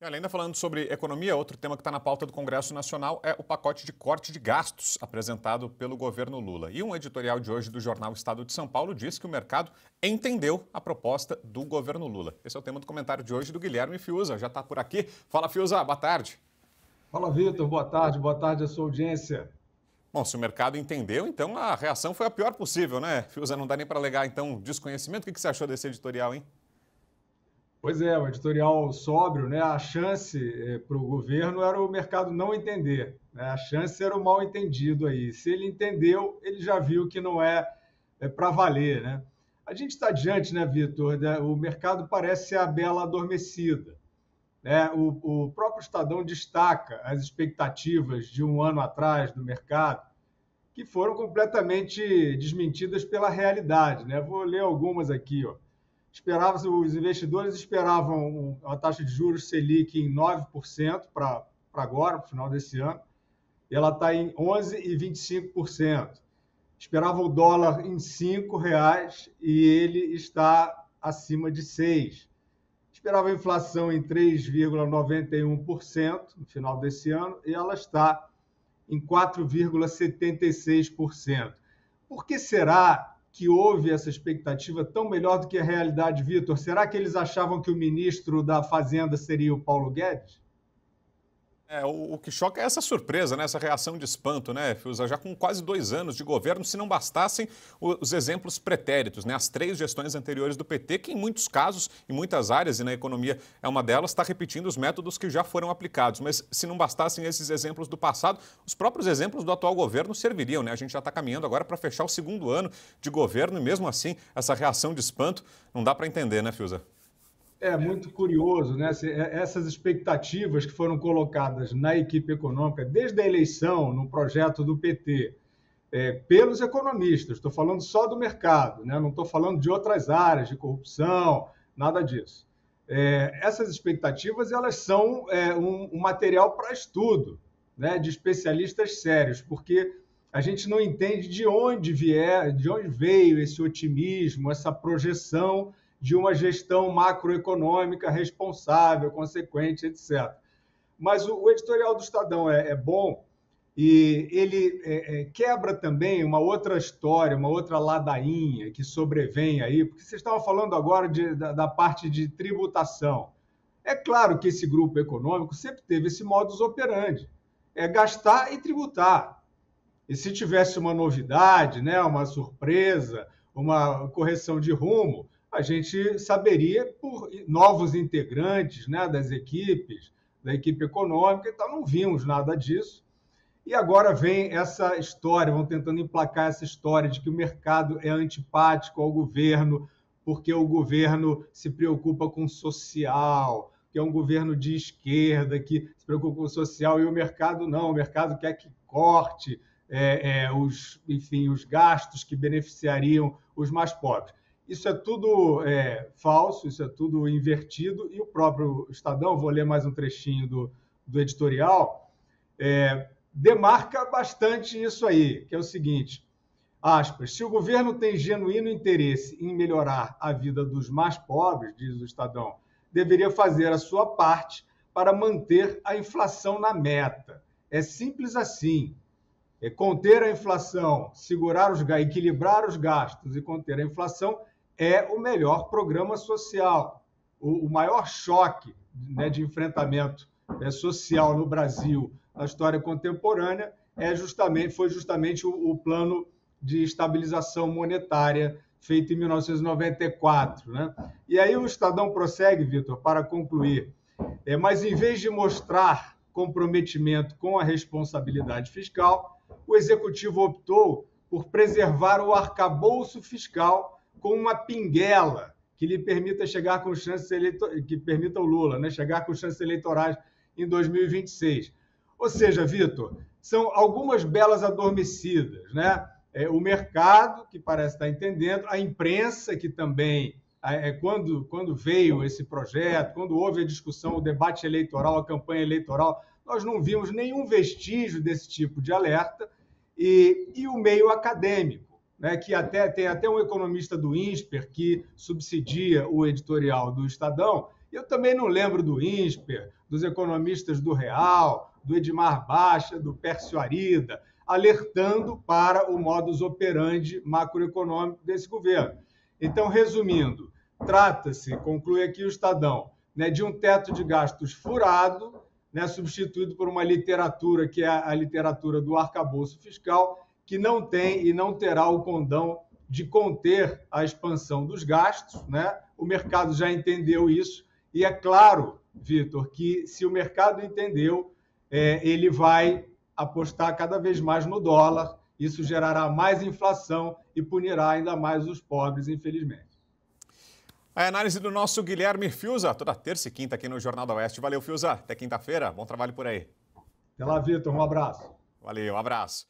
Olha, ainda falando sobre economia, outro tema que está na pauta do Congresso Nacional é o pacote de corte de gastos apresentado pelo governo Lula. E um editorial de hoje do jornal Estado de São Paulo diz que o mercado entendeu a proposta do governo Lula. Esse é o tema do comentário de hoje do Guilherme Fiuza, já está por aqui. Fala, Fiuza, boa tarde. Fala, Vitor. Boa tarde à sua audiência. Bom, se o mercado entendeu, então a reação foi a pior possível, né? Fiuza, não dá nem para alegar, então, desconhecimento. O que você achou desse editorial, hein? Pois é, o editorial sóbrio, né? A chance para o governo era o mercado não entender, né? A chance era o mal entendido aí. Se ele entendeu, ele já viu que não é para valer, né? A gente está diante, né, Vitor? O mercado parece a bela adormecida, né? O próprio Estadão destaca as expectativas de um ano atrás do mercado, que foram completamente desmentidas pela realidade, né? Vou ler algumas aqui, ó. Os investidores esperavam a taxa de juros Selic em 9% para agora, para o final desse ano, e ela está em 11,25%. Esperava o dólar em R$ 5 e ele está acima de 6. Esperava a inflação em 3,91% no final desse ano e ela está em 4,76%. Por que será que houve essa expectativa tão melhor do que a realidade, Vitor? Será que eles achavam que o ministro da Fazenda seria o Paulo Guedes? O que choca é essa surpresa, né? Essa reação de espanto, né, Fiuza? Já com quase 2 anos de governo, se não bastassem os exemplos pretéritos, né? As 3 gestões anteriores do PT, que em muitos casos, em muitas áreas, e na economia é uma delas, está repetindo os métodos que já foram aplicados. Mas se não bastassem esses exemplos do passado, os próprios exemplos do atual governo serviriam, né? A gente já está caminhando agora para fechar o 2º ano de governo e mesmo assim, essa reação de espanto não dá para entender, né, Fiuza? É muito curioso, né? Essas expectativas que foram colocadas na equipe econômica desde a eleição, no projeto do PT, pelos economistas, estou falando só do mercado, né? Não estou falando de outras áreas, de corrupção, nada disso. Essas expectativas elas são um material para estudo, né? De especialistas sérios, porque a gente não entende de onde veio esse otimismo, essa projeção de uma gestão macroeconômica responsável, consequente, etc. Mas o editorial do Estadão é bom e ele quebra também uma outra história, uma outra ladainha que sobrevém aí, porque vocês estavam falando agora da parte de tributação. É claro que esse grupo econômico sempre teve esse modus operandi, é gastar e tributar. E se tivesse uma novidade, né, uma surpresa, uma correção de rumo, a gente saberia por novos integrantes, né, das equipes, da equipe econômica, então não vimos nada disso. E agora vem essa história, vão tentando emplacar essa história de que o mercado é antipático ao governo, porque o governo se preocupa com o social, que é um governo de esquerda, que se preocupa com o social, e o mercado não, o mercado quer que corte os gastos que beneficiariam os mais pobres. Isso é tudo falso, isso é tudo invertido, e o próprio Estadão, vou ler mais um trechinho do editorial, demarca bastante isso aí, que é o seguinte, aspas, se o governo tem genuíno interesse em melhorar a vida dos mais pobres, diz o Estadão, deveria fazer a sua parte para manter a inflação na meta. É simples assim. Conter a inflação, equilibrar os gastos e conter a inflação é o melhor programa social. O maior choque, né, de enfrentamento social no Brasil na história contemporânea foi justamente o plano de estabilização monetária feito em 1994. Né? E aí o Estadão prossegue, Vitor, para concluir. Mas em vez de mostrar comprometimento com a responsabilidade fiscal, o Executivo optou por preservar o arcabouço fiscal com uma pinguela que lhe permita chegar com chances que permita o Lula, né, chegar com chances eleitorais em 2026. Ou seja, Vitor, são algumas belas adormecidas, né? O mercado, que parece estar entendendo, a imprensa, que também, quando veio esse projeto, quando houve a discussão, o debate eleitoral, a campanha eleitoral, nós não vimos nenhum vestígio desse tipo de alerta, e o meio acadêmico, né, que tem até um economista do INSPER que subsidia o editorial do Estadão, E eu também não lembro do INSPER, dos economistas do Real, do Edmar Baixa, do Pércio Arida, alertando para o modus operandi macroeconômico desse governo. Então, resumindo, trata-se, conclui aqui o Estadão, né, de um teto de gastos furado, né, substituído por uma literatura que é a literatura do arcabouço fiscal, que não tem e não terá o condão de conter a expansão dos gastos, né? O mercado já entendeu isso, e é claro, Vitor, que se o mercado entendeu, ele vai apostar cada vez mais no dólar, isso gerará mais inflação e punirá ainda mais os pobres, infelizmente. A análise do nosso Guilherme Fiuza, toda terça e quinta aqui no Jornal da Oeste. Valeu, Fiuza. Até quinta-feira. Bom trabalho por aí. Até lá, Vitor. Um abraço. Valeu, abraço.